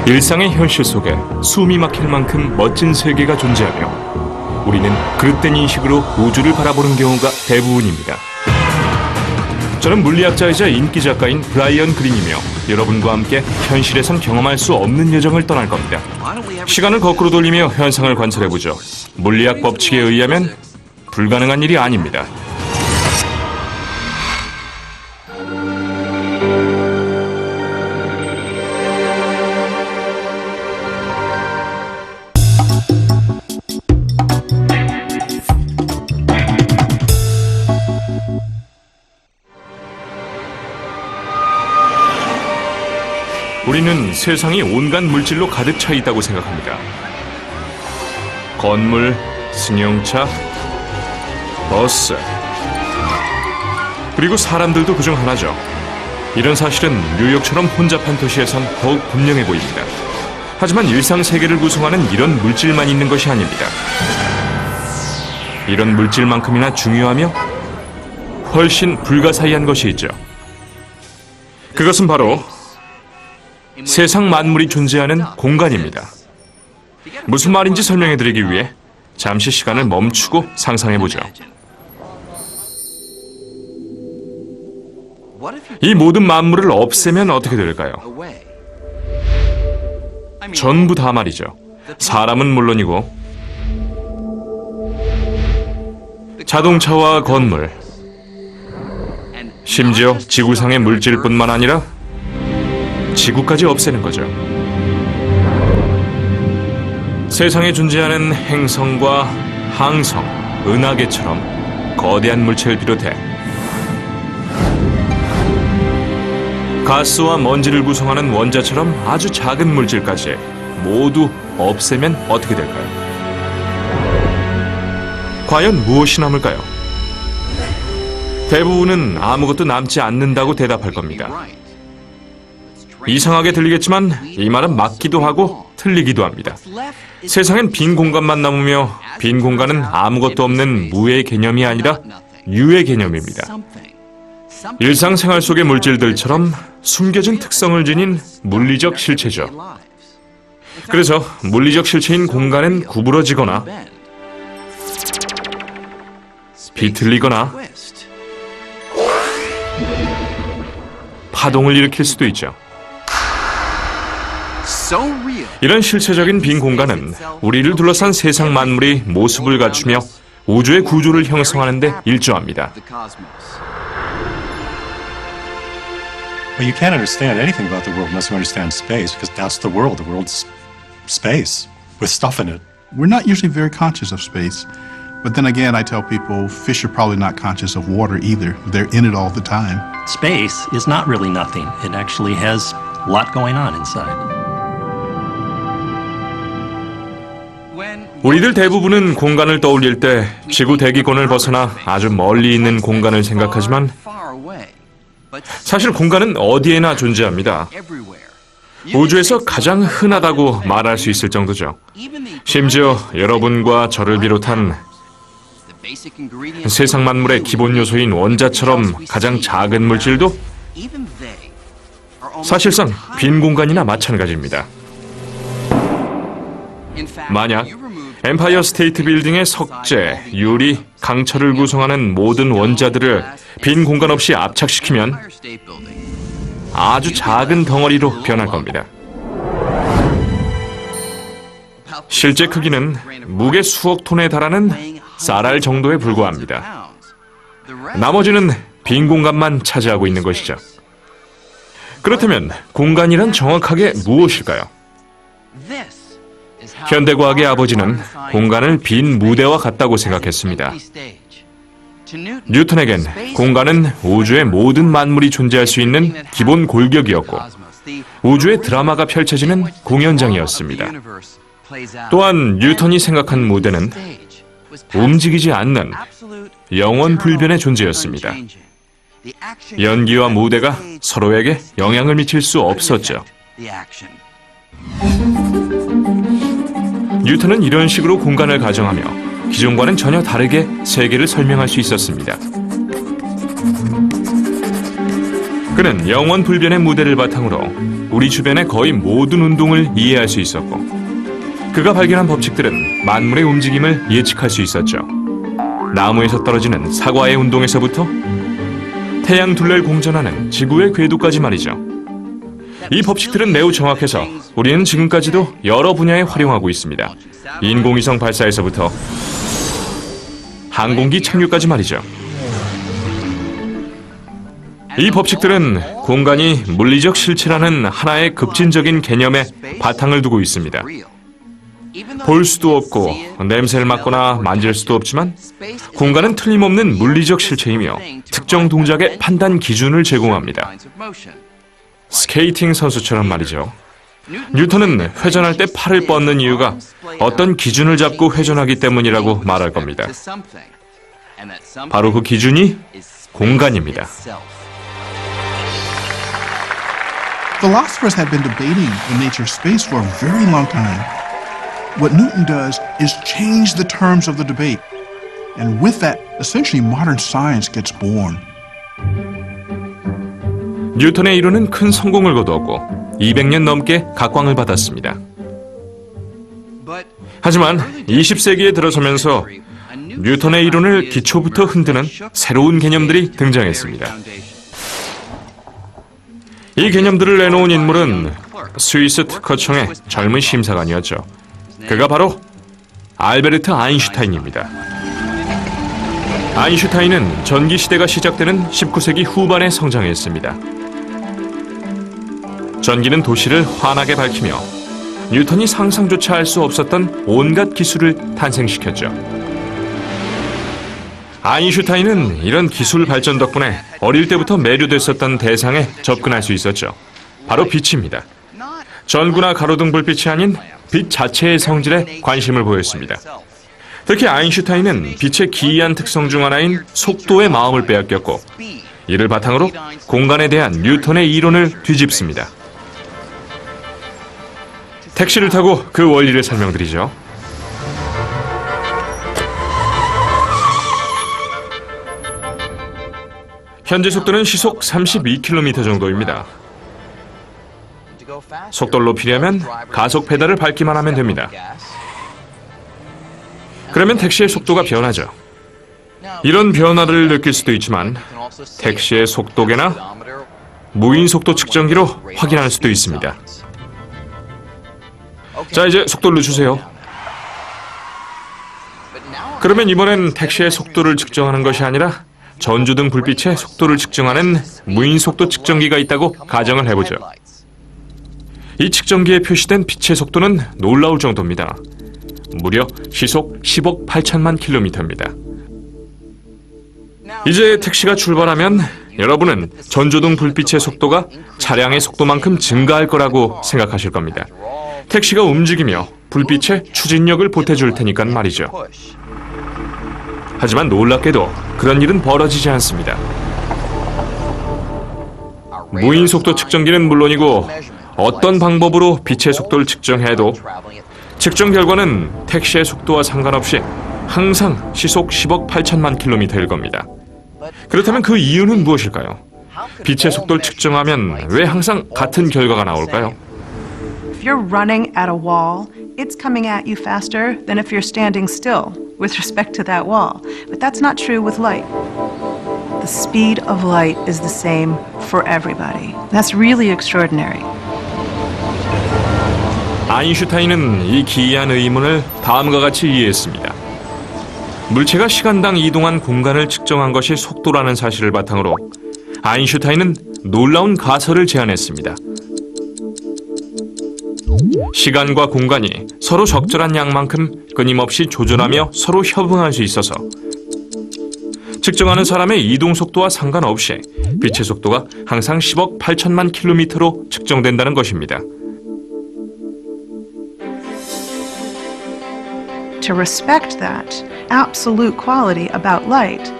일상의 현실 속에 숨이 막힐 만큼 멋진 세계가 존재하며 우리는 그릇된 인식으로 우주를 바라보는 경우가 대부분입니다. 저는 물리학자이자 인기 작가인 브라이언 그린이며 여러분과 함께 현실에선 경험할 수 없는 여정을 떠날 겁니다. 시간을 거꾸로 돌리며 현상을 관찰해보죠. 물리학 법칙에 의하면 불가능한 일이 아닙니다. 우리는 세상이 온갖 물질로 가득 차 있다고 생각합니다. 건물, 승용차, 버스, 그리고 사람들도 그중 하나죠. 이런 사실은 뉴욕처럼 혼잡한 도시에선 더욱 분명해 보입니다. 하지만 일상 세계를 구성하는 이런 물질만 있는 것이 아닙니다. 이런 물질만큼이나 중요하며 훨씬 불가사의한 것이 있죠. 그것은 바로 세상 만물이 존재하는 공간입니다. 무슨 말인지 설명해드리기 위해 잠시 시간을 멈추고 상상해보죠. 이 모든 만물을 없애면 어떻게 될까요? 전부 다 말이죠. 사람은 물론이고 자동차와 건물, 심지어 지구상의 물질뿐만 아니라 지구까지 없애는 거죠. 세상에 존재하는 행성과 항성, 은하계처럼 거대한 물체를 비롯해 가스와 먼지를 구성하는 원자처럼 아주 작은 물질까지 모두 없애면 어떻게 될까요? 과연 무엇이 남을까요? 대부분은 아무것도 남지 않는다고 대답할 겁니다. 이상하게 들리겠지만 이 말은 맞기도 하고 틀리기도 합니다. 세상엔 빈 공간만 남으며 빈 공간은 아무것도 없는 무의 개념이 아니라 유의 개념입니다. 일상생활 속의 물질들처럼 숨겨진 특성을 지닌 물리적 실체죠. 그래서 물리적 실체인 공간은 구부러지거나 비틀리거나 파동을 일으킬 수도 있죠. 이런 실체적인 빈 공간은 우리를 둘러싼 세상 만물이 모습을 갖추며 우주의 구조를 형성하는 데 일조합니다. Well, you can't understand anything about the world unless you understand space, because that's the world. The world's space with stuff in it. We're not usually very conscious of space, but then again, I tell people fish are probably not conscious of water either. They're in it all the time. Space is not really nothing. It actually has a lot going on inside. 우리들 대부분은 공간을 떠올릴 때 지구 대기권을 벗어나 아주 멀리 있는 공간을 생각하지만 사실 공간은 어디에나 존재합니다. 우주에서 가장 흔하다고 말할 수 있을 정도죠. 심지어 여러분과 저를 비롯한 세상 만물의 기본 요소인 원자처럼 가장 작은 물질도 사실상 빈 공간이나 마찬가지입니다. 만약 엠파이어 스테이트 빌딩의 석재, 유리, 강철을 구성하는 모든 원자들을 빈 공간 없이 압착시키면 아주 작은 덩어리로 변할 겁니다. 실제 크기는 무게 수억 톤에 달하는 쌀알 정도에 불과합니다. 나머지는 빈 공간만 차지하고 있는 것이죠. 그렇다면 공간이란 정확하게 무엇일까요? 현대과학의 아버지는 공간을 빈 무대와 같다고 생각했습니다. 뉴턴에겐 공간은 우주의 모든 만물이 존재할 수 있는 기본 골격이었고 우주의 드라마가 펼쳐지는 공연장이었습니다. 또한 뉴턴이 생각한 무대는 움직이지 않는 영원 불변의 존재였습니다. 연기와 무대가 서로에게 영향을 미칠 수 없었죠. 뉴턴은 이런 식으로 공간을 가정하며 기존과는 전혀 다르게 세계를 설명할 수 있었습니다. 그는 영원 불변의 무대를 바탕으로 우리 주변의 거의 모든 운동을 이해할 수 있었고, 그가 발견한 법칙들은 만물의 움직임을 예측할 수 있었죠. 나무에서 떨어지는 사과의 운동에서부터 태양 둘레를 공전하는 지구의 궤도까지 말이죠. 이 법칙들은 매우 정확해서 우리는 지금까지도 여러 분야에 활용하고 있습니다. 인공위성 발사에서부터 항공기 착륙까지 말이죠. 이 법칙들은 공간이 물리적 실체라는 하나의 급진적인 개념에 바탕을 두고 있습니다. 볼 수도 없고 냄새를 맡거나 만질 수도 없지만 공간은 틀림없는 물리적 실체이며 특정 동작의 판단 기준을 제공합니다. 스케이팅 선수처럼 말이죠. 뉴턴은 회전할 때 팔을 뻗는 이유가 어떤 기준을 잡고 회전하기 때문이라고 말할 겁니다. 바로 그 기준이 공간입니다. Philosophers have been debating the nature of space for a very long time. What Newton does is change the terms of the debate. And with that, essentially modern science gets born. 뉴턴의 이론은 큰 성공을 거두었고 200년 넘게 각광을 받았습니다. 하지만 20세기에 들어서면서 뉴턴의 이론을 기초부터 흔드는 새로운 개념들이 등장했습니다. 이 개념들을 내놓은 인물은 스위스 특허청의 젊은 심사관이었죠. 그가 바로 알베르트 아인슈타인입니다. 아인슈타인은 전기시대가 시작되는 19세기 후반에 성장했습니다. 전기는 도시를 환하게 밝히며 뉴턴이 상상조차 할 수 없었던 온갖 기술을 탄생시켰죠. 아인슈타인은 이런 기술 발전 덕분에 어릴 때부터 매료됐었던 대상에 접근할 수 있었죠. 바로 빛입니다. 전구나 가로등 불빛이 아닌 빛 자체의 성질에 관심을 보였습니다. 특히 아인슈타인은 빛의 기이한 특성 중 하나인 속도에 마음을 빼앗겼고, 이를 바탕으로 공간에 대한 뉴턴의 이론을 뒤집습니다. 택시를 타고 그 원리를 설명드리죠. 현재 속도는 시속 32km 정도입니다. 속도를 높이려면 가속 페달을 밟기만 하면 됩니다. 그러면 택시의 속도가 변하죠. 이런 변화를 느낄 수도 있지만 택시의 속도계나 무인 속도 측정기로 확인할 수도 있습니다. 자, 이제 속도를 늦추세요. 그러면 이번엔 택시의 속도를 측정하는 것이 아니라 전조등 불빛의 속도를 측정하는 무인 속도 측정기가 있다고 가정을 해보죠. 이 측정기에 표시된 빛의 속도는 놀라울 정도입니다. 무려 시속 10억 8천만 킬로미터입니다. 이제 택시가 출발하면 여러분은 전조등 불빛의 속도가 차량의 속도만큼 증가할 거라고 생각하실 겁니다. 택시가 움직이며 불빛에 추진력을 보태줄 테니까 말이죠. 하지만 놀랍게도 그런 일은 벌어지지 않습니다. 무인 속도 측정기는 물론이고 어떤 방법으로 빛의 속도를 측정해도 측정 결과는 택시의 속도와 상관없이 항상 시속 10억 8천만 킬로미터일 겁니다. 그렇다면 그 이유는 무엇일까요? 빛의 속도를 측정하면 왜 항상 같은 결과가 나올까요? If you're running at a wall, it's coming at you faster than if you're standing still with respect to that wall. But that's not true with light. The speed of light is the same for everybody. That's really extraordinary. 아인슈타인은 이 기이한 의문을 다음과 같이 이해했습니다. 물체가 시간당 이동한 공간을 측정한 것이 속도라는 사실을 바탕으로 아인슈타인은 놀라운 가설을 제안했습니다. 시간과 공간이 서로 적절한 양만큼 끊임없이 조절하며 서로 협응할 수 있어서 측정하는 사람의 이동 속도와 상관없이 빛의 속도가 항상 10억 8천만 킬로미터로 측정된다는 것입니다. To respect that absolute quality about light,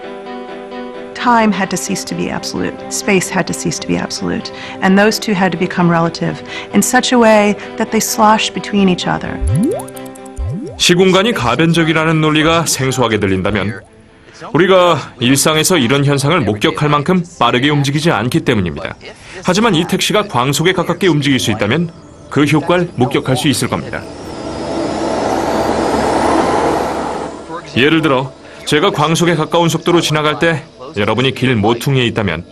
time had to cease to be absolute, space had to cease to be absolute, and those two had to become relative in such a way that they slosh between each other. 시공간이 가변적이라는 논리가 생소하게 들린다면 우리가 일상에서 이런 현상을 목격할 만큼 빠르게 움직이지 않기 때문입니다. 하지만 이 택시가 광속에 가깝게 움직일 수 있다면 그 효과를 목격할 수 있을 겁니다. 예를 들어 제가 광속에 가까운 속도로 지나갈 때 여러분이 길 모퉁이에 있다면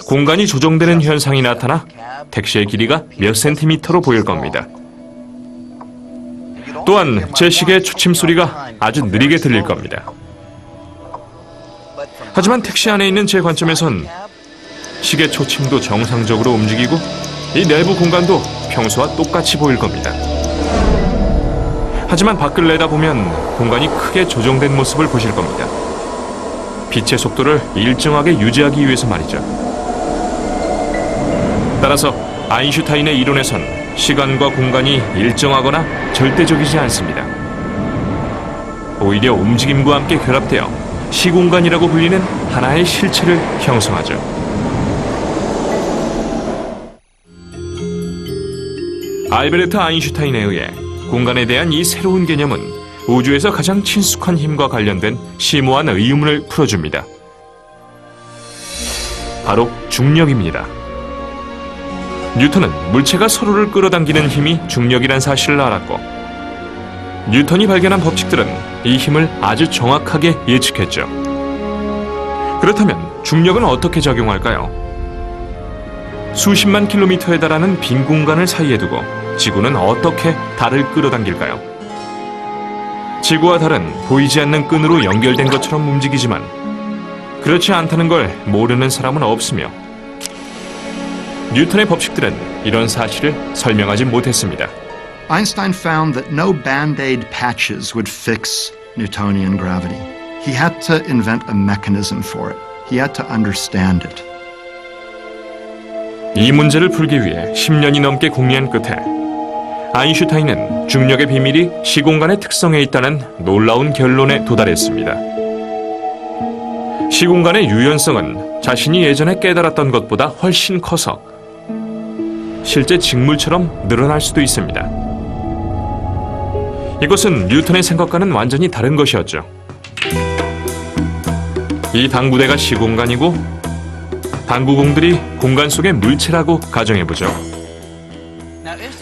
공간이 조정되는 현상이 나타나 택시의 길이가 몇 센티미터로 보일 겁니다. 또한 제 시계의 초침 소리가 아주 느리게 들릴 겁니다. 하지만 택시 안에 있는 제 관점에선 시계 초침도 정상적으로 움직이고 이 내부 공간도 평소와 똑같이 보일 겁니다. 하지만 밖을 내다보면 공간이 크게 조정된 모습을 보실 겁니다. 빛의 속도를 일정하게 유지하기 위해서 말이죠. 따라서 아인슈타인의 이론에선 시간과 공간이 일정하거나 절대적이지 않습니다. 오히려 움직임과 함께 결합되어 시공간이라고 불리는 하나의 실체를 형성하죠. 알베르트 아인슈타인에 의해 공간에 대한 이 새로운 개념은 우주에서 가장 친숙한 힘과 관련된 심오한 의문을 풀어줍니다. 바로 중력입니다. 뉴턴은 물체가 서로를 끌어당기는 힘이 중력이란 사실을 알았고 뉴턴이 발견한 법칙들은 이 힘을 아주 정확하게 예측했죠. 그렇다면 중력은 어떻게 작용할까요? 수십만 킬로미터에 달하는 빈 공간을 사이에 두고 지구는 어떻게 달을 끌어당길까요? 지구와 달은 보이지 않는 끈으로 연결된 것처럼 움직이지만 그렇지 않다는 걸 모르는 사람은 없으며 뉴턴의 법칙들은 이런 사실을 설명하지 못했습니다. Einstein found that no band-aid patches would fix Newtonian gravity. He had to invent a mechanism for it. He had to understand it. 이 문제를 풀기 위해 10년이 넘게 궁리한 끝에 아인슈타인은 중력의 비밀이 시공간의 특성에 있다는 놀라운 결론에 도달했습니다. 시공간의 유연성은 자신이 예전에 깨달았던 것보다 훨씬 커서 실제 직물처럼 늘어날 수도 있습니다. 이것은 뉴턴의 생각과는 완전히 다른 것이었죠. 이 당구대가 시공간이고 당구공들이 공간 속의 물체라고 가정해보죠.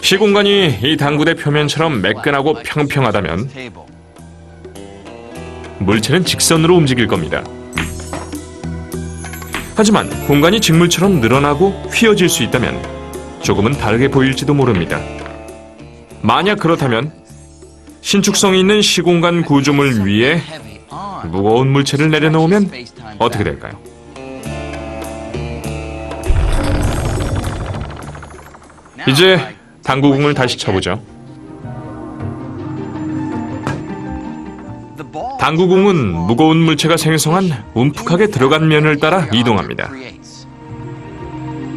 시공간이 이 당구대 표면처럼 매끈하고 평평하다면 물체는 직선으로 움직일 겁니다. 하지만 공간이 직물처럼 늘어나고 휘어질 수 있다면 조금은 다르게 보일지도 모릅니다. 만약 그렇다면 신축성이 있는 시공간 구조물 위에 무거운 물체를 내려놓으면 어떻게 될까요? 이제 당구공을 다시 쳐보죠. 당구공은 무거운 물체가 생성한 움푹하게 들어간 면을 따라 이동합니다.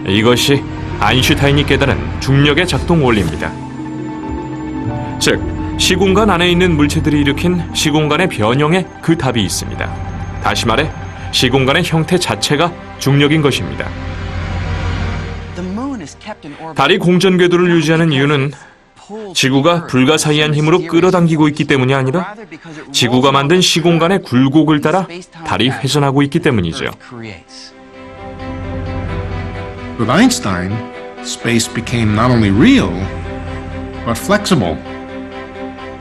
이것이 아인슈타인이 깨달은 중력의 작동 원리입니다. 즉, 시공간 안에 있는 물체들이 일으킨 시공간의 변형에 그 답이 있습니다. 다시 말해, 시공간의 형태 자체가 중력인 것입니다. 달이 공전 궤도를 유지하는 이유는 지구가 불가사의한 힘으로 끌어당기고 있기 때문이 아니라 지구가 만든 시공간의 굴곡을 따라 달이 회전하고 있기 때문이죠. With Einstein, space became not only real, but flexible.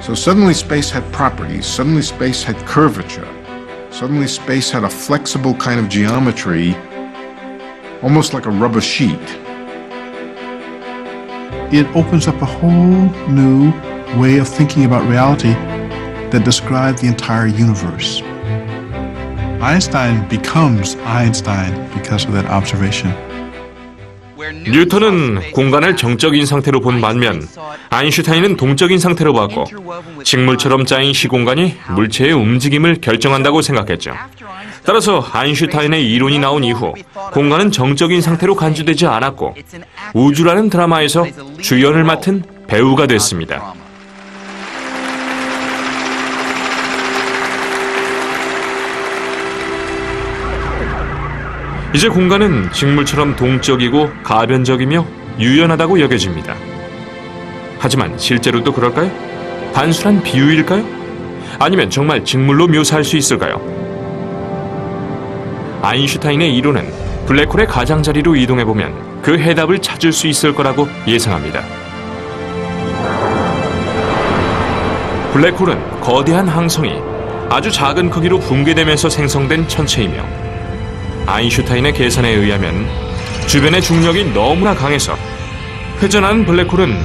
So suddenly space had properties, suddenly space had curvature, suddenly space had a flexible kind of geometry, almost like a rubber sheet. It opens up a whole new way of thinking about reality that describes the entire universe. Einstein becomes Einstein because of that observation. 뉴턴은 공간을 정적인 상태로 본 반면 아인슈타인은 동적인 상태로 봤고 직물처럼 짜인 시공간이 물체의 움직임을 결정한다고 생각했죠. 따라서 아인슈타인의 이론이 나온 이후 공간은 정적인 상태로 간주되지 않았고 우주라는 드라마에서 주연을 맡은 배우가 됐습니다. 이제 공간은 직물처럼 동적이고 가변적이며 유연하다고 여겨집니다. 하지만 실제로도 그럴까요? 단순한 비유일까요? 아니면 정말 직물로 묘사할 수 있을까요? 아인슈타인의 이론은 블랙홀의 가장자리로 이동해보면 그 해답을 찾을 수 있을 거라고 예상합니다. 블랙홀은 거대한 항성이 아주 작은 크기로 붕괴되면서 생성된 천체이며 아인슈타인의 계산에 의하면 주변의 중력이 너무나 강해서 회전하는 블랙홀은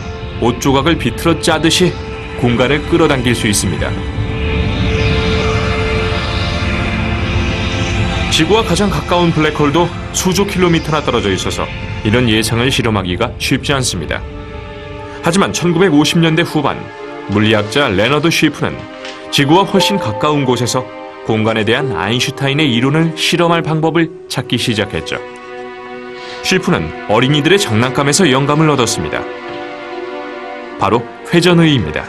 옷 조각을 비틀어 짜듯이 공간을 끌어당길 수 있습니다. 지구와 가장 가까운 블랙홀도 수조 킬로미터나 떨어져 있어서 이런 예상을 실험하기가 쉽지 않습니다. 하지만 1950년대 후반 물리학자 레너드 쉬프는 지구와 훨씬 가까운 곳에서 공간에 대한 아인슈타인의 이론을 실험할 방법을 찾기 시작했죠. 쉬프는 어린이들의 장난감에서 영감을 얻었습니다. 바로 회전의입니다.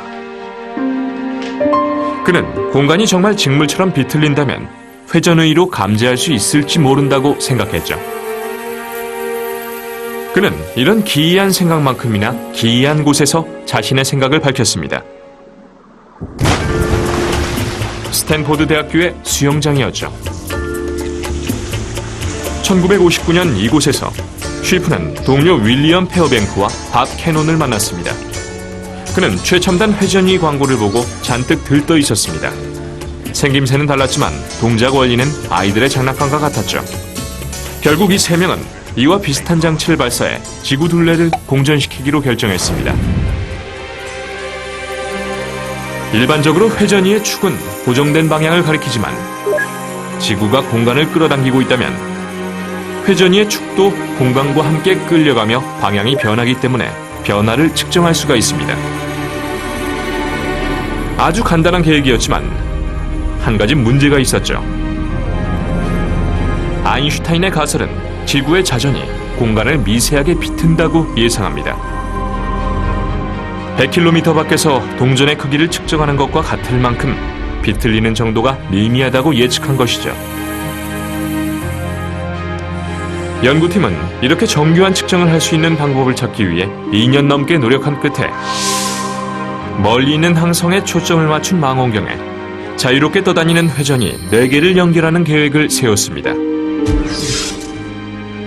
그는 공간이 정말 직물처럼 비틀린다면 회전의로 감지할 수 있을지 모른다고 생각했죠. 그는 이런 기이한 생각만큼이나 기이한 곳에서 자신의 생각을 밝혔습니다. 스탠포드 대학교의 수영장이었죠. 1959년 이곳에서 쉬프는 동료 윌리엄 페어뱅크와 밥 캐논을 만났습니다. 그는 최첨단 회전의 광고를 보고 잔뜩 들떠 있었습니다. 생김새는 달랐지만 동작 원리는 아이들의 장난감과 같았죠. 결국 이 세 명은 이와 비슷한 장치를 발사해 지구 둘레를 공전시키기로 결정했습니다. 일반적으로 회전의의 축은 고정된 방향을 가리키지만 지구가 공간을 끌어당기고 있다면 회전의의 축도 공간과 함께 끌려가며 방향이 변하기 때문에 변화를 측정할 수가 있습니다. 아주 간단한 계획이었지만 한 가지 문제가 있었죠. 아인슈타인의 가설은 지구의 자전이 공간을 미세하게 비튼다고 예상합니다. 100km 밖에서 동전의 크기를 측정하는 것과 같을 만큼 비틀리는 정도가 미미하다고 예측한 것이죠. 연구팀은 이렇게 정교한 측정을 할 수 있는 방법을 찾기 위해 2년 넘게 노력한 끝에 멀리 있는 항성에 초점을 맞춘 망원경에 자유롭게 떠다니는 회전이 4개를 연결하는 계획을 세웠습니다.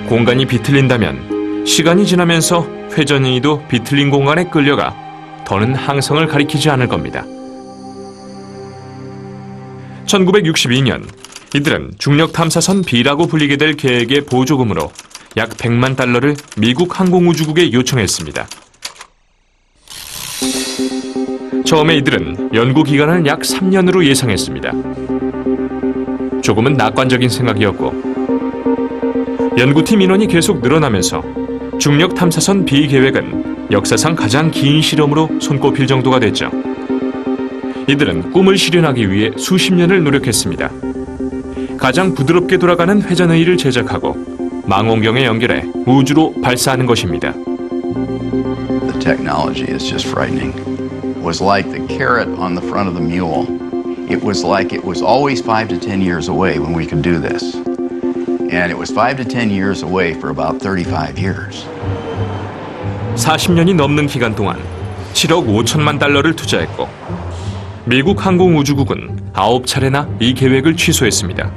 공간이 비틀린다면 시간이 지나면서 회전의도 비틀린 공간에 끌려가 더는 항성을 가리키지 않을 겁니다. 1962년 이들은 중력 탐사선 B라고 불리게 될 계획의 보조금으로 약 100만 달러를 미국 항공우주국에 요청했습니다. 처음에 이들은 연구 기간을 약 3년으로 예상했습니다. 조금은 낙관적인 생각이었고 연구팀 인원이 계속 늘어나면서 중력 탐사선 B 계획은 역사상 가장 긴 실험으로 손꼽힐 정도가 됐죠. 이들은 꿈을 실현하기 위해 수십 년을 노력했습니다. 가장 부드럽게 돌아가는 회전의를 제작하고 망원경에 연결해 우주로 발사하는 것입니다. The technology is just frightening. It was like the carrot on the front of the mule. It was like it was always 5 to 10 years away when we could do this. And it was 5 to 10 years away for about 35 years. 40년이 넘는 기간 동안 7억 5천만 달러를 투자했고 미국 항공우주국은 9차례나 이 계획을 취소했습니다.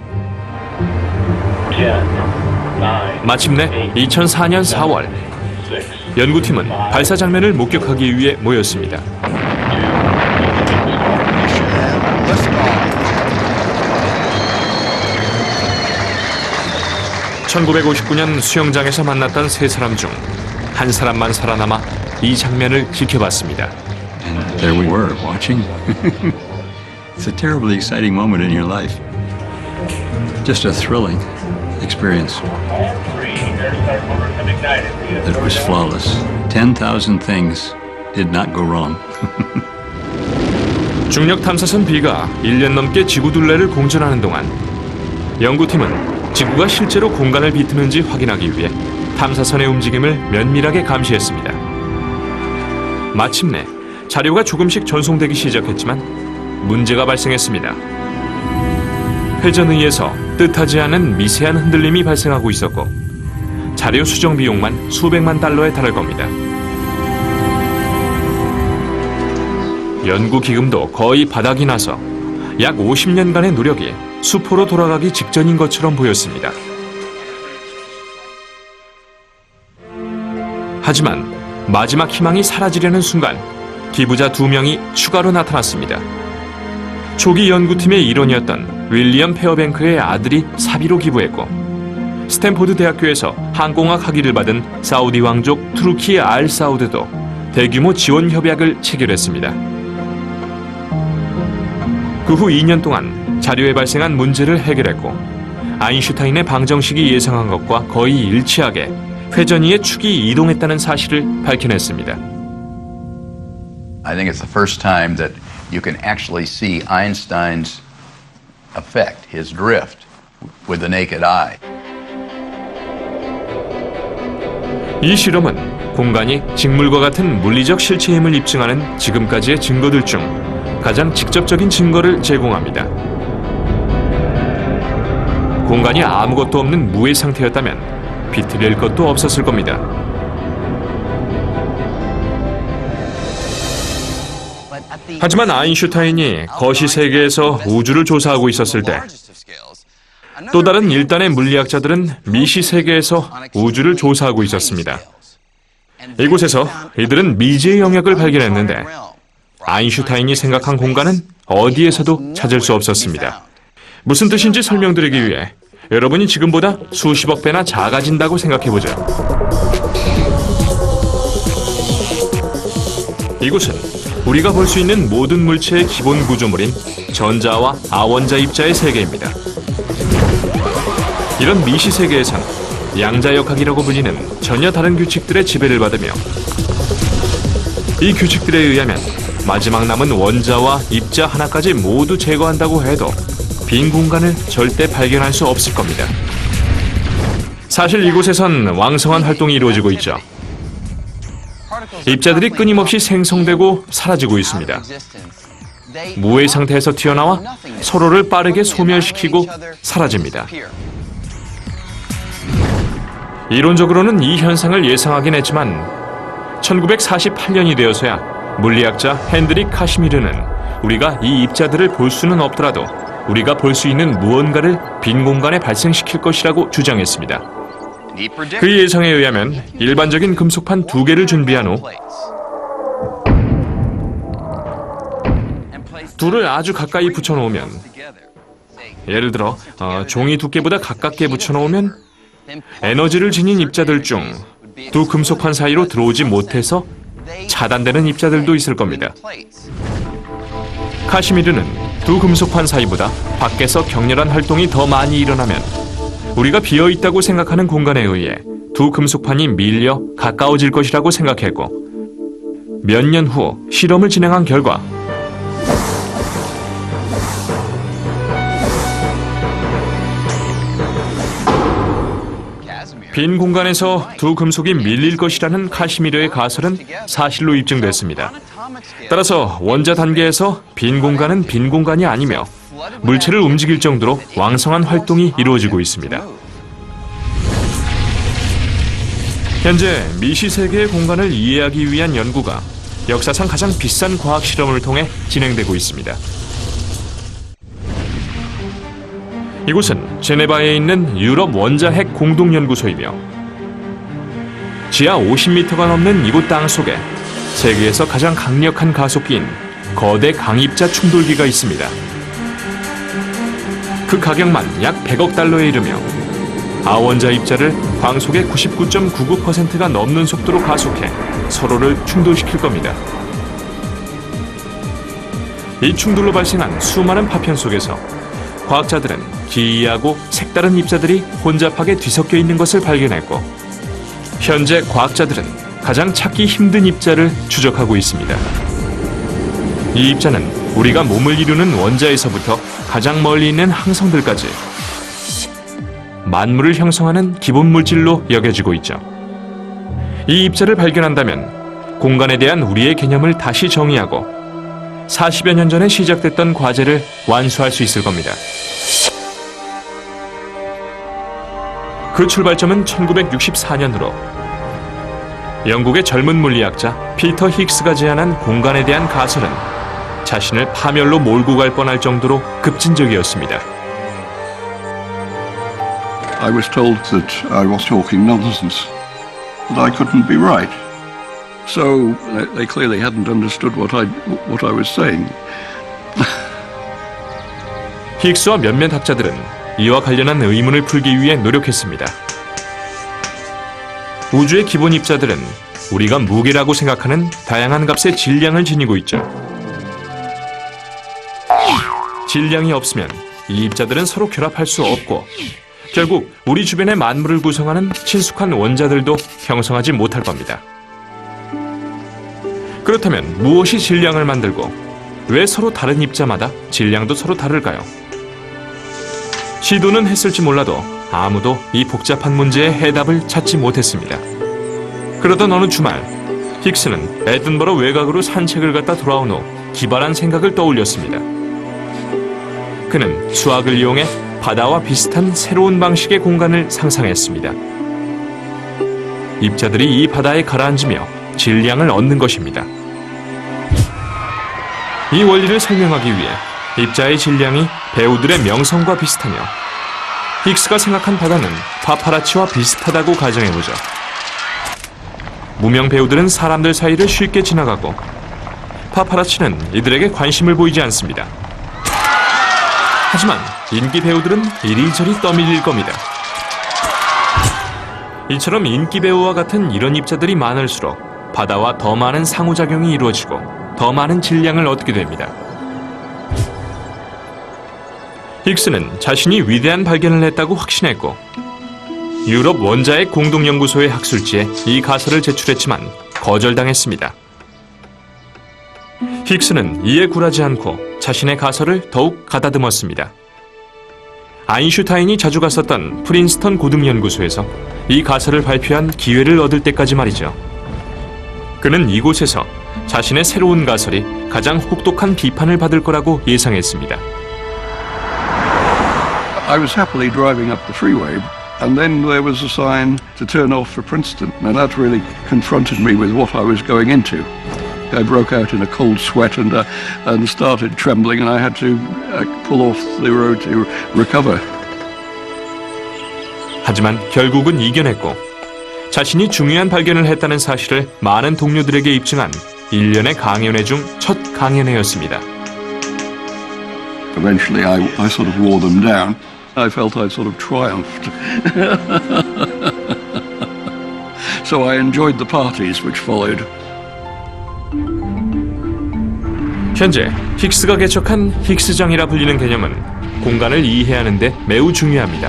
마침내 2004년 4월 연구팀은 발사 장면을 목격하기 위해 모였습니다. 1959년 수영장에서 만났던 세 사람 중 한 사람만 살아남아 이 장면을 지켜봤습니다. And there we were, watching. It's a terribly exciting moment in your life. Just a thrilling experience. It was flawless. 10,000 things did not go wrong. 중력 탐사선 B가 1년 넘게 지구 둘레를 공전하는 동안 연구팀은 지구가 실제로 공간을 비트는지 확인하기 위해 탐사선의 움직임을 면밀하게 감시했습니다. 마침내 자료가 조금씩 전송되기 시작했지만 문제가 발생했습니다. 회전의에서 뜻하지 않은 미세한 흔들림이 발생하고 있었고 자료 수정 비용만 수백만 달러에 달할 겁니다. 연구 기금도 거의 바닥이 나서 약 50년간의 노력이 수포로 돌아가기 직전인 것처럼 보였습니다. 하지만 마지막 희망이 사라지려는 순간 기부자 2명이 추가로 나타났습니다. 초기 연구팀의 일원이었던 윌리엄 페어뱅크의 아들이 사비로 기부했고, 스탠포드 대학교에서 항공학 학위를 받은 사우디 왕족 투르키 알 사우드도 대규모 지원 협약을 체결했습니다. 그 후 2년 동안 자료에 발생한 문제를 해결했고, 아인슈타인의 방정식이 예상한 것과 거의 일치하게 회전위의 축이 이동했다는 사실을 밝혀냈습니다. I think it's the first time that you can actually see Einstein's effect, his drift, with the naked eye. 이 실험은 공간이 직물과 같은 물리적 실체임을 입증하는 지금까지의 증거들 중 가장 직접적인 증거를 제공합니다. 공간이 아무것도 없는 무의 상태였다면 비틀릴 것도 없었을 겁니다. 하지만 아인슈타인이 거시 세계에서 우주를 조사하고 있었을 때 또 다른 일단의 물리학자들은 미시 세계에서 우주를 조사하고 있었습니다. 이곳에서 이들은 미지의 영역을 발견했는데 아인슈타인이 생각한 공간은 어디에서도 찾을 수 없었습니다. 무슨 뜻인지 설명드리기 위해 여러분이 지금보다 수십억 배나 작아진다고 생각해보죠. 이곳은 우리가 볼 수 있는 모든 물체의 기본 구조물인 전자와 아원자 입자의 세계입니다. 이런 미시 세계에선 양자역학이라고 불리는 전혀 다른 규칙들의 지배를 받으며, 이 규칙들에 의하면 마지막 남은 원자와 입자 하나까지 모두 제거한다고 해도 빈 공간을 절대 발견할 수 없을 겁니다. 사실 이곳에선 왕성한 활동이 이루어지고 있죠. 입자들이 끊임없이 생성되고 사라지고 있습니다. 무의 상태에서 튀어나와 서로를 빠르게 소멸시키고 사라집니다. 이론적으로는 이 현상을 예상하긴 했지만 1948년이 되어서야 물리학자 헨드릭 카시미르는 우리가 이 입자들을 볼 수는 없더라도 우리가 볼 수 있는 무언가를 빈 공간에 발생시킬 것이라고 주장했습니다. 그 예상에 의하면 일반적인 금속판 2개를 준비한 후 둘을 아주 가까이 붙여놓으면, 예를 들어 종이 두께보다 가깝게 붙여놓으면 에너지를 지닌 입자들 중 두 금속판 사이로 들어오지 못해서 차단되는 입자들도 있을 겁니다. 카시미르는 두 금속판 사이보다 밖에서 격렬한 활동이 더 많이 일어나면 우리가 비어있다고 생각하는 공간에 의해 두 금속판이 밀려 가까워질 것이라고 생각했고, 몇 년 후 실험을 진행한 결과 빈 공간에서 두 금속이 밀릴 것이라는 카시미르의 가설은 사실로 입증됐습니다. 따라서 원자 단계에서 빈 공간은 빈 공간이 아니며 물체를 움직일 정도로 왕성한 활동이 이루어지고 있습니다. 현재 미시 세계의 공간을 이해하기 위한 연구가 역사상 가장 비싼 과학 실험을 통해 진행되고 있습니다. 이곳은 제네바에 있는 유럽 원자핵 공동연구소이며, 지하 50m가 넘는 이곳 땅 속에 세계에서 가장 강력한 가속기인 거대 강입자 충돌기가 있습니다. 그 가격만 약 100억 달러에 이르며 아원자 입자를 광속의 99.99%가 넘는 속도로 가속해 서로를 충돌시킬 겁니다. 이 충돌로 발생한 수많은 파편 속에서 과학자들은 기이하고 색다른 입자들이 혼잡하게 뒤섞여 있는 것을 발견했고, 현재 과학자들은 가장 찾기 힘든 입자를 추적하고 있습니다. 이 입자는 우리가 몸을 이루는 원자에서부터 가장 멀리 있는 항성들까지 만물을 형성하는 기본 물질로 여겨지고 있죠. 이 입자를 발견한다면 공간에 대한 우리의 개념을 다시 정의하고 40여 년 전에 시작됐던 과제를 완수할 수 있을 겁니다. 그 출발점은 1964년으로 영국의 젊은 물리학자 피터 힉스가 제안한 공간에 대한 가설은 자신을 파멸로 몰고 갈 뻔할 정도로 급진적이었습니다. I was told that I was talking nonsense, that I couldn't be right. So they clearly hadn't understood what I was saying. 힉스와 몇몇 학자들은 이와 관련한 의문을 풀기 위해 노력했습니다. 우주의 기본 입자들은 우리가 무게라고 생각하는 다양한 값의 질량을 지니고 있죠. 질량이 없으면 이 입자들은 서로 결합할 수 없고 결국 우리 주변의 만물을 구성하는 친숙한 원자들도 형성하지 못할 겁니다. 그렇다면 무엇이 질량을 만들고 왜 서로 다른 입자마다 질량도 서로 다를까요? 시도는 했을지 몰라도 아무도 이 복잡한 문제의 해답을 찾지 못했습니다. 그러던 어느 주말, 힉스는 에든버러 외곽으로 산책을 갔다 돌아온 후 기발한 생각을 떠올렸습니다. 그는 수학을 이용해 바다와 비슷한 새로운 방식의 공간을 상상했습니다. 입자들이 이 바다에 가라앉으며 질량을 얻는 것입니다. 이 원리를 설명하기 위해 입자의 질량이 배우들의 명성과 비슷하며 힉스가 생각한 바다는 파파라치와 비슷하다고 가정해보죠. 무명 배우들은 사람들 사이를 쉽게 지나가고 파파라치는 이들에게 관심을 보이지 않습니다. 하지만 인기 배우들은 이리저리 떠밀릴 겁니다. 이처럼 인기 배우와 같은 이런 입자들이 많을수록 바다와 더 많은 상호작용이 이루어지고 더 많은 질량을 얻게 됩니다. 힉스는 자신이 위대한 발견을 했다고 확신했고 유럽 원자핵 공동연구소의 학술지에 이 가설을 제출했지만 거절당했습니다. 힉스는 이에 굴하지 않고 자신의 가설을 더욱 가다듬었습니다. 아인슈타인이 자주 갔었던 프린스턴 고등연구소에서 이 가설을 발표한 기회를 얻을 때까지 말이죠. 그는 이곳에서 자신의 새로운 가설이 가장 혹독한 비판을 받을 거라고 예상했습니다. I was happily driving up the freeway, and then there was a sign to turn off for Princeton, and that really confronted me with what I was going into. I broke out in a cold sweat and started trembling, and I had to pull off the road to recover. 하지만 결국은 이겨냈고 자신이 중요한 발견을 했다는 사실을 많은 동료들에게 입증한 일련의 강연회 중 첫 강연회였습니다. Eventually I sort of wore them down. I felt I sort of triumphed. So I enjoyed the parties which followed. 현재 힉스가 개척한 힉스장이라 불리는 개념은 공간을 이해하는 데 매우 중요합니다.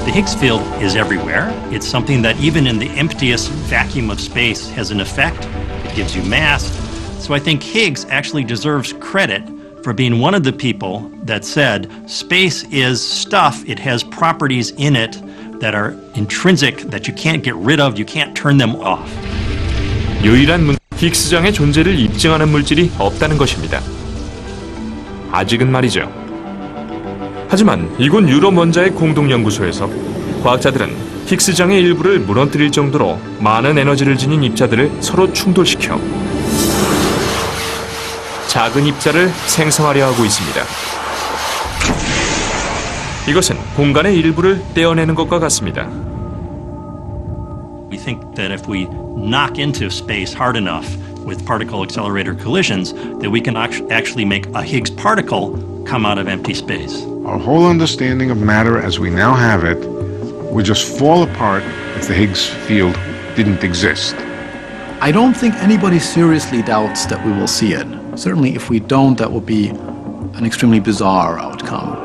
The Higgs field is everywhere. It's something that even in the emptiest vacuum of space has an effect. It gives you mass. So I think Higgs actually deserves credit for being one of the people that said space is stuff. It has properties in it that are intrinsic, that you can't get rid of, you can't turn them off. 유일한 힉스장의 존재를 입증하는 물질이 없다는 것입니다. 아직은 말이죠. 하지만 이곳 유럽 원자핵 공동연구소에서 과학자들은 힉스장의 일부를 무너뜨릴 정도로 많은 에너지를 지닌 입자들을 서로 충돌시켜 작은 입자를 생성하려 하고 있습니다. 이것은 공간의 일부를 떼어내는 것과 같습니다. We think that if we knock into space hard enough with particle accelerator collisions, that we can actually make a Higgs particle come out of empty space. Our whole understanding of matter as we now have it would just fall apart if the Higgs field didn't exist. I don't think anybody seriously doubts that we will see it. Certainly if we don't, that will be an extremely bizarre outcome.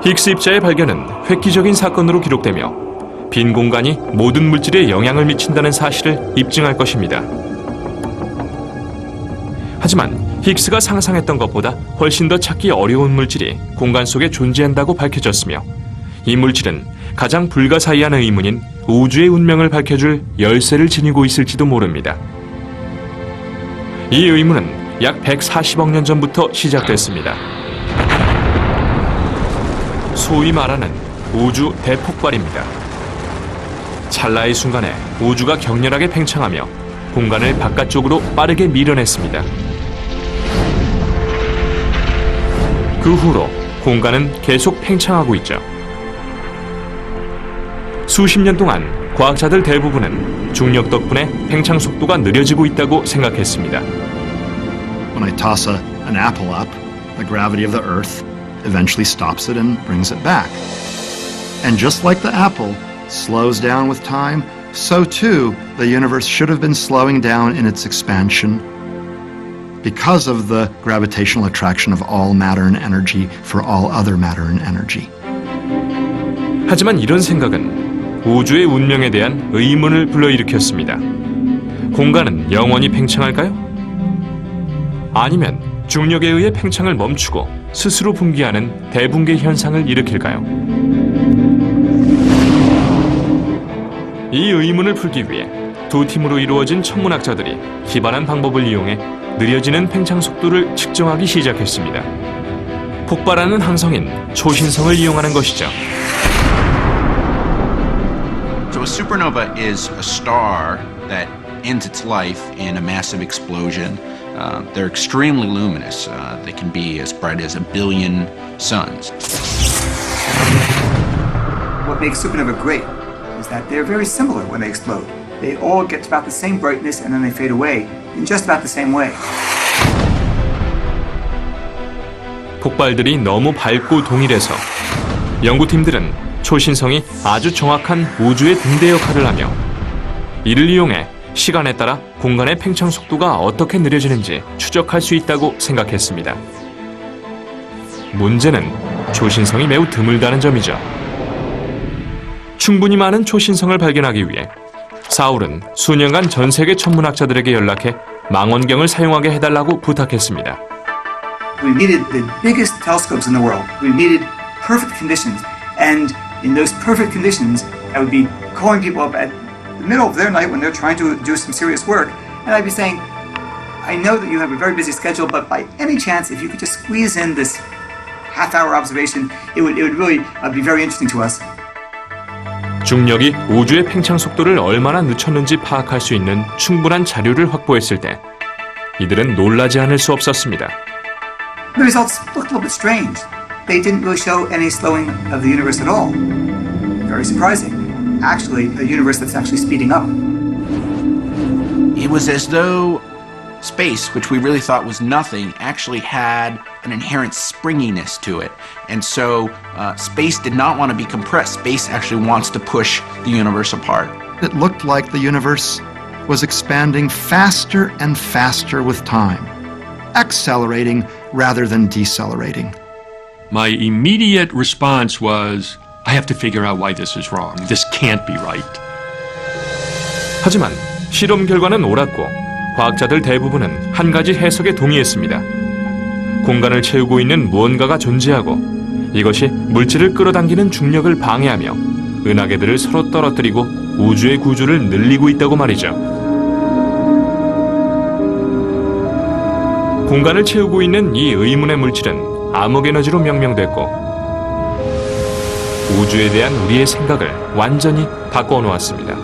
힉스 입자의 발견은 획기적인 사건으로 기록되며 빈 공간이 모든 물질에 영향을 미친다는 사실을 입증할 것입니다. 하지만 힉스가 상상했던 것보다 훨씬 더 찾기 어려운 물질이 공간 속에 존재한다고 밝혀졌으며 이 물질은 가장 불가사의한 의문인 우주의 운명을 밝혀줄 열쇠를 지니고 있을지도 모릅니다. 이 의문은 약 140억 년 전부터 시작됐습니다. 소위 말하는 우주 대폭발입니다. 찰나의 순간에 우주가 격렬하게 팽창하며 공간을 바깥쪽으로 빠르게 밀어냈습니다. 그 후로 공간은 계속 팽창하고 있죠. 수십 년 동안 과학자들 대부분은 중력 덕분에 팽창 속도가 느려지고 있다고 생각했습니다. When I toss an apple up, the gravity of the Earth eventually stops it and brings it back. And just like the apple slows down with time, so too the universe should have been slowing down in its expansion because of the gravitational attraction of all matter and energy for all other matter and energy. 하지만 이런 생각은 우주의 운명에 대한 의문을 불러일으켰습니다. 공간은 영원히 팽창할까요? 아니면 중력에 의해 팽창을 멈추고 스스로 붕괴하는 대붕괴 현상을 일으킬까요? 이 의문을 풀기 위해 두 팀으로 이루어진 천문학자들이 기발한 방법을 이용해 느려지는 팽창 속도를 측정하기 시작했습니다. 폭발하는 항성인 초신성을 이용하는 것이죠. So a supernova is a star that ends its life in a massive explosion. They're extremely luminous. They can be as bright as 1 billion suns. What makes supernova great is that they're very similar when they explode. They all get to about the same brightness and then they fade away in just about the same way. 폭발들이 너무 밝고 동일해서 연구팀들은 초신성이 아주 정확한 우주의 등대 역할을 하며 이를 이용해 시간에 따라 공간의 팽창 속도가 어떻게 느려지는지 추적할 수 있다고 생각했습니다. 문제는 초신성이 매우 드물다는 점이죠. 충분히 많은 초신성을 발견하기 위해 사울은 수년간 전 세계 천문학자들에게 연락해 망원경을 사용하게 해달라고 부탁했습니다. We needed the biggest telescopes in the world. We needed perfect conditions. And in those perfect conditions, I would be calling people up at the middle of their night when they're trying to do some serious work. And I'd be saying, I know that you have a very busy schedule, but by any chance, if you could just squeeze in this half-hour observation, it would really be very interesting to us. 중력이 우주의 팽창 속도를 얼마나 늦췄는지 파악할 수 있는 충분한 자료를 확보했을 때 이들은 놀라지 않을 수 없었습니다. The results looked a little bit strange. They didn't really show any slowing of the universe at all. Very surprising. Actually, a universe that's actually speeding up. It was as though space, which we really thought was nothing, actually had an inherent springiness to it. And so space did not want to be compressed. Space actually wants to push the universe apart. It looked like the universe was expanding faster and faster with time, accelerating rather than decelerating. My immediate response was, I have to figure out why this is wrong. This can't be right. 하지만 실험 결과는 옳았고 과학자들 대부분은 한 가지 해석에 동의했습니다. 공간을 채우고 있는 무언가가 존재하고 이것이 물질을 끌어당기는 중력을 방해하며 은하계들을 서로 떨어뜨리고 우주의 구조를 늘리고 있다고 말이죠. 공간을 채우고 있는 이 의문의 물질은 암흑 에너지로 명명됐고 우주에 대한 우리의 생각을 완전히 바꿔 놓았습니다.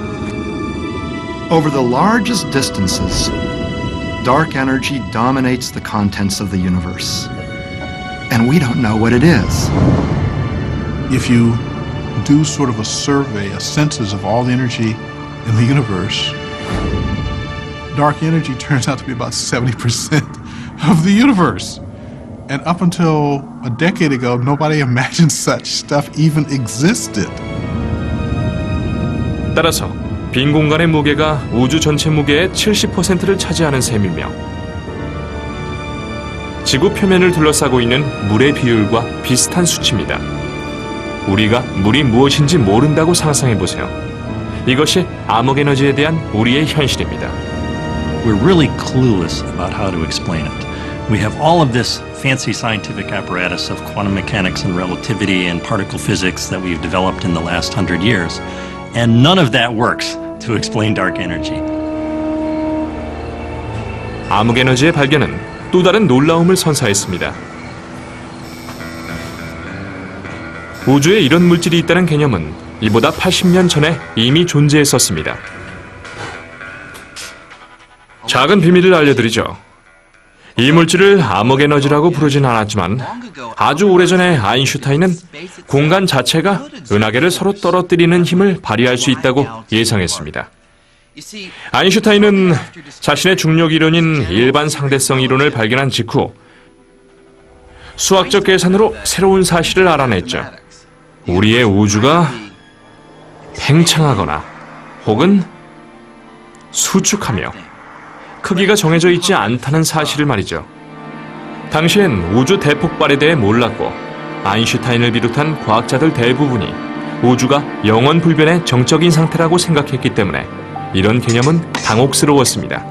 Over the largest distances, dark energy dominates the contents of the universe. And we don't know what it is. If you do sort of a survey, a census of all the energy in the universe, dark energy turns out to be about 70% of the universe. And up until a decade ago, nobody imagined such stuff even existed. 따라서 빈 공간의 무게가 우주 전체 무게의 70%를 차지하는 셈이며 지구 표면을 둘러싸고 있는 물의 비율과 비슷한 수치입니다. 우리가 물이 무엇인지 모른다고 상상해보세요. 이것이 암흑 에너지에 대한 우리의 현실입니다. We're really clueless about how to explain it. We have all of this fancy scientific apparatus of quantum mechanics and relativity and particle physics that we've developed in the last 100 years, and none of that works to explain dark energy. 암흑 에너지의 발견은 또 다른 놀라움을 선사했습니다. 우주에 이런 물질이 있다는 개념은 이보다 80년 전에 이미 존재했었습니다. 작은 비밀을 알려드리죠. 이 물질을 암흑에너지라고 부르진 않았지만 아주 오래전에 아인슈타인은 공간 자체가 은하계를 서로 떨어뜨리는 힘을 발휘할 수 있다고 예상했습니다. 아인슈타인은 자신의 중력 이론인 일반 상대성 이론을 발견한 직후 수학적 계산으로 새로운 사실을 알아냈죠. 우리의 우주가 팽창하거나 혹은 수축하며 크기가 정해져 있지 않다는 사실을 말이죠. 당시엔 우주 대폭발에 대해 몰랐고 아인슈타인을 비롯한 과학자들 대부분이 우주가 영원 불변의 정적인 상태라고 생각했기 때문에 이런 개념은 당혹스러웠습니다.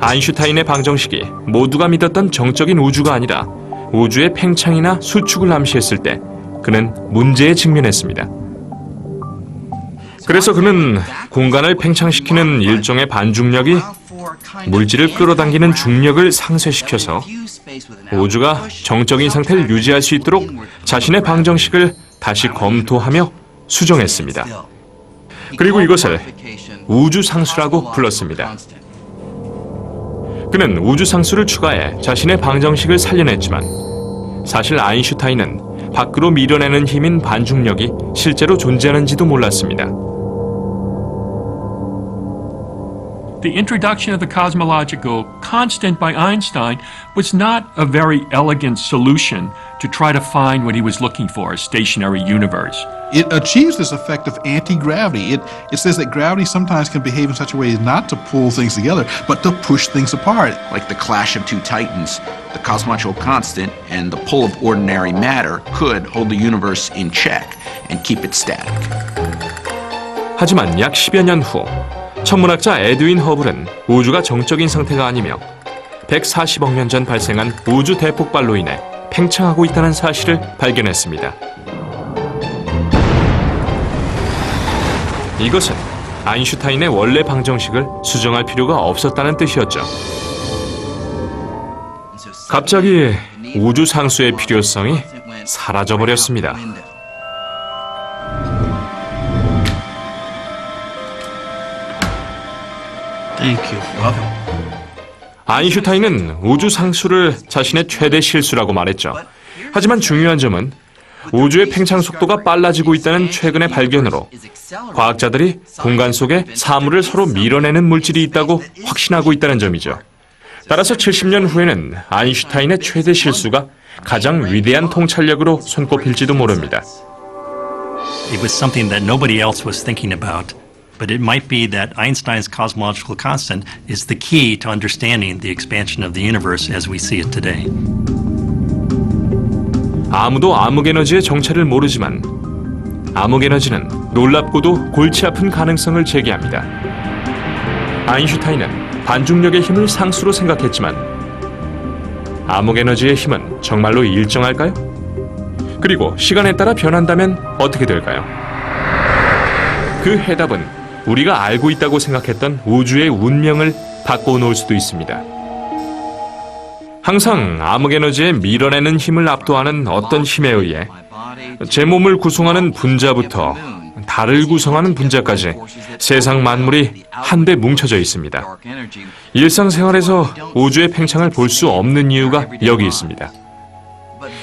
아인슈타인의 방정식이 모두가 믿었던 정적인 우주가 아니라 우주의 팽창이나 수축을 암시했을 때 그는 문제에 직면했습니다. 그래서 그는 공간을 팽창시키는 일종의 반중력이 물질을 끌어당기는 중력을 상쇄시켜서 우주가 정적인 상태를 유지할 수 있도록 자신의 방정식을 다시 검토하며 수정했습니다. 그리고 이것을 우주상수라고 불렀습니다. 그는 우주상수를 추가해 자신의 방정식을 살려냈지만 사실 아인슈타인은 밖으로 밀어내는 힘인 반중력이 실제로 존재하는지도 몰랐습니다. The introduction of the cosmological constant by Einstein was not a very elegant solution to try to find what he was looking for, a stationary universe. It achieves this effect of anti-gravity. It says that gravity sometimes can behave in such a way as not to pull things together, but to push things apart. Like the clash of two titans, the cosmological constant and the pull of ordinary matter could hold the universe in check and keep it static. 하지만 약 10여 년 후 천문학자 에드윈 허블은 우주가 정적인 상태가 아니며 140억 년 전 발생한 우주 대폭발로 인해 팽창하고 있다는 사실을 발견했습니다. 이것은 아인슈타인의 원래 방정식을 수정할 필요가 없었다는 뜻이었죠. 갑자기 우주 상수의 필요성이 사라져버렸습니다. 아인슈타인은 우주 상수를 자신의 최대 실수라고 말했죠. 하지만 중요한 점은 우주의 팽창 속도가 빨라지고 있다는 최근의 발견으로 과학자들이 공간 속에 사물을 서로 밀어내는 물질이 있다고 확신하고 있다는 점이죠. 따라서 70년 후에는 아인슈타인의 최대 실수가 가장 위대한 통찰력으로 손꼽힐지도 모릅니다. It was something that nobody else was thinking about. But it might be that Einstein's cosmological constant is the key to understanding the expansion of the universe as we see it today. 아무도 암흑에너지의 정체를 모르지만 암흑에너지는 놀랍고도 골치 아픈 가능성을 제기합니다. 아인슈타인은 반중력의 힘을 상수로 생각했지만 암흑에너지의 힘은 정말로 일정할까요? 그리고 시간에 따라 변한다면 어떻게 될까요? 그 해답은 우리가 알고 있다고 생각했던 우주의 운명을 바꿔놓을 수도 있습니다. 항상 암흑에너지의 밀어내는 힘을 압도하는 어떤 힘에 의해 제 몸을 구성하는 분자부터 달을 구성하는 분자까지 세상 만물이 한데 뭉쳐져 있습니다. 일상생활에서 우주의 팽창을 볼 수 없는 이유가 여기 있습니다.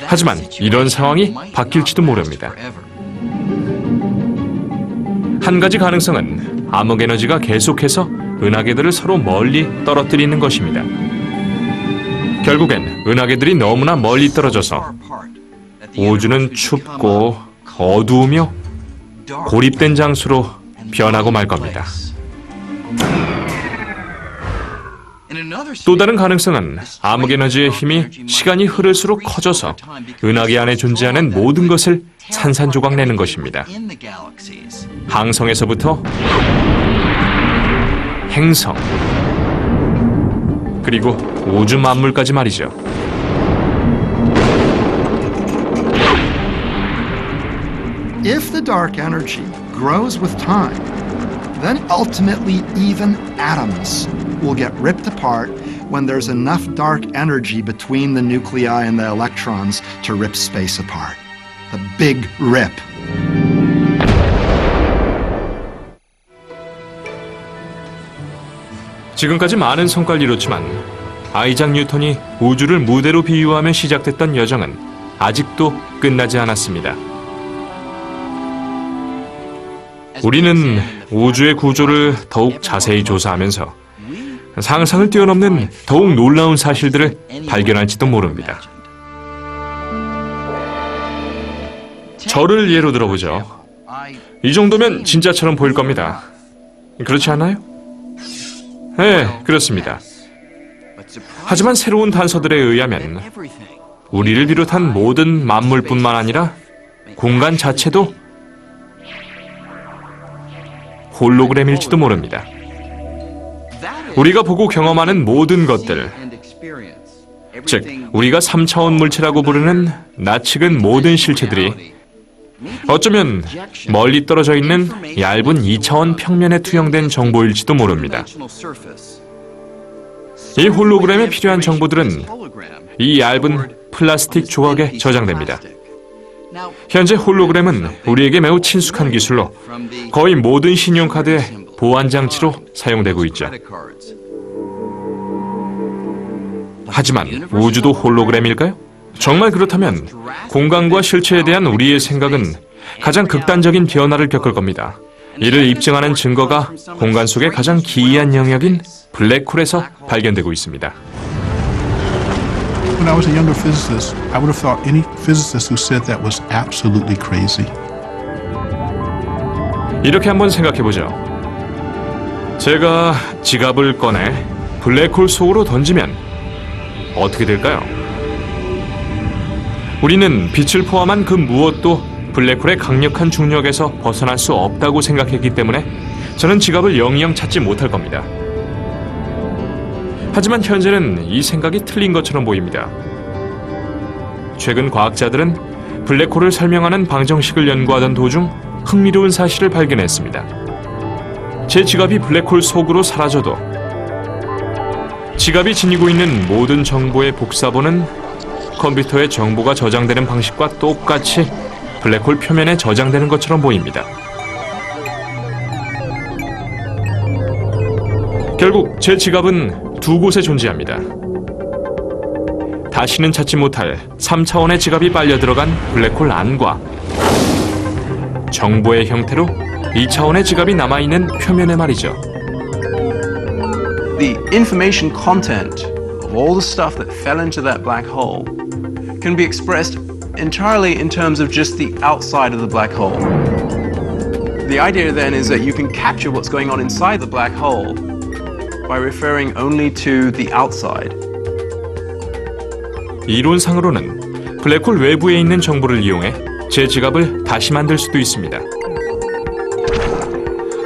하지만 이런 상황이 바뀔지도 모릅니다. 한 가지 가능성은 암흑에너지가 계속해서 은하계들을 서로 멀리 떨어뜨리는 것입니다. 결국엔 은하계들이 너무나 멀리 떨어져서 우주는 춥고 어두우며 고립된 장소로 변하고 말 겁니다. 또 다른 가능성은 암흑에너지의 힘이 시간이 흐를수록 커져서 은하계 안에 존재하는 모든 것을 산산조각 내는 것입니다. 항성에서부터 행성, 그리고 우주 만물까지 말이죠. If the dark energy grows with time, then ultimately even atoms will get ripped apart when there's enough dark energy between the nuclei and the electrons to rip space apart. The big rip. 지금까지 많은 성과를 이뤘지만 아이작 뉴턴이 우주를 무대로 비유하며 시작됐던 여정은 아직도 끝나지 않았습니다. 우리는 우주의 구조를 더욱 자세히 조사하면서 상상을 뛰어넘는 더욱 놀라운 사실들을 발견할지도 모릅니다. 저를 예로 들어보죠. 이 정도면 진짜처럼 보일 겁니다. 그렇지 않나요? 네, 그렇습니다. 하지만 새로운 단서들에 의하면 우리를 비롯한 모든 만물뿐만 아니라 공간 자체도 홀로그램일지도 모릅니다. 우리가 보고 경험하는 모든 것들, 즉 우리가 3차원 물체라고 부르는 나측은 모든 실체들이 어쩌면 멀리 떨어져 있는 얇은 2차원 평면에 투영된 정보일지도 모릅니다. 이 홀로그램에 필요한 정보들은 이 얇은 플라스틱 조각에 저장됩니다. 현재 홀로그램은 우리에게 매우 친숙한 기술로 거의 모든 신용카드의 보안 장치로 사용되고 있죠. 하지만 우주도 홀로그램일까요? 정말 그렇다면 공간과 실체에 대한 우리의 생각은 가장 극단적인 변화를 겪을 겁니다. 이를 입증하는 증거가 공간 속의 가장 기이한 영역인 블랙홀에서 발견되고 있습니다. When I was a younger physicist, I would have thought any physicist who said that was absolutely crazy. 이렇게 한번 생각해보죠. 제가 지갑을 꺼내 블랙홀 속으로 던지면 어떻게 될까요? 우리는 빛을 포함한 그 무엇도 블랙홀의 강력한 중력에서 벗어날 수 없다고 생각했기 때문에 저는 지갑을 영영 찾지 못할 겁니다. 하지만 현재는 이 생각이 틀린 것처럼 보입니다. 최근 과학자들은 블랙홀을 설명하는 방정식을 연구하던 도중 흥미로운 사실을 발견했습니다. 제 지갑이 블랙홀 속으로 사라져도 지갑이 지니고 있는 모든 정보의 복사본은 컴퓨터에 정보가 저장되는 방식과 똑같이 블랙홀 표면에 저장되는 것처럼 보입니다. 결국 제 지갑은 두 곳에 존재합니다. 다시는 찾지 못할 3차원의 지갑이 빨려 들어간 블랙홀 안과 정보의 형태로 2차원의 지갑이 남아있는 표면에 말이죠. The information content of all the stuff that fell into that black hole can be expressed entirely in terms of just the outside of the black hole. The idea then is that you can capture what's going on inside the black hole by referring only to the outside. 이론상으로는 블랙홀 외부에 있는 정보를 이용해 제 지갑을 다시 만들 수도 있습니다.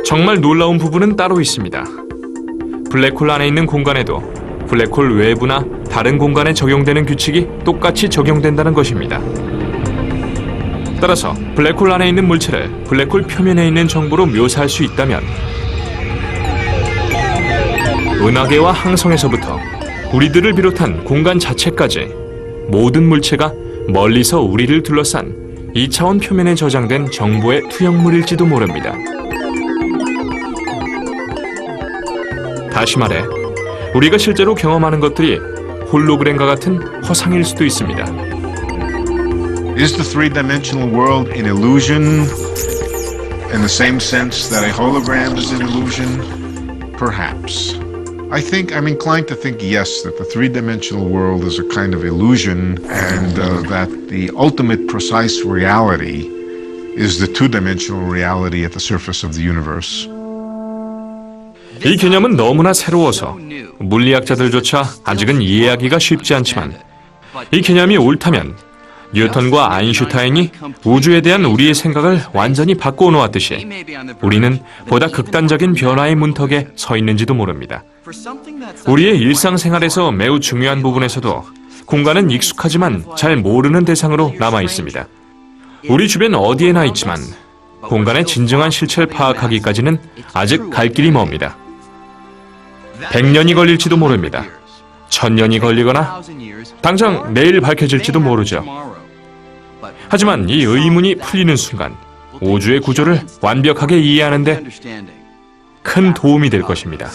정말 놀라운 부분은 따로 있습니다. 블랙홀 안에 있는 공간에도 블랙홀 외부나 다른 공간에 적용되는 규칙이 똑같이 적용된다는 것입니다. 따라서 블랙홀 안에 있는 물체를 블랙홀 표면에 있는 정보로 묘사할 수 있다면 은하계와 항성에서부터 우리들을 비롯한 공간 자체까지 모든 물체가 멀리서 우리를 둘러싼 2차원 표면에 저장된 정보의 투영물일지도 모릅니다. 다시 말해, 우리가 실제로 경험하는 것들이 홀로그램과 같은 허상일 수도 있습니다. Is the three-dimensional world an illusion in the same sense that a hologram is an illusion? Perhaps. I think I'm inclined to think yes, that the three-dimensional world is a kind of illusion and that the ultimate precise reality is the two-dimensional reality at the surface of the universe. 이 개념은 너무나 새로워서 물리학자들조차 아직은 이해하기가 쉽지 않지만 이 개념이 옳다면 뉴턴과 아인슈타인이 우주에 대한 우리의 생각을 완전히 바꿔 놓았듯이 우리는 보다 극단적인 변화의 문턱에 서 있는지도 모릅니다. 우리의 일상생활에서 매우 중요한 부분에서도 공간은 익숙하지만 잘 모르는 대상으로 남아 있습니다. 우리 주변 어디에나 있지만 공간의 진정한 실체를 파악하기까지는 아직 갈 길이 멉니다. 100년이 걸릴지도 모릅니다. 1000년이 걸리거나 당장 내일 밝혀질지도 모르죠. 하지만 이 의문이 풀리는 순간 우주의 구조를 완벽하게 이해하는 데 큰 도움이 될 것입니다.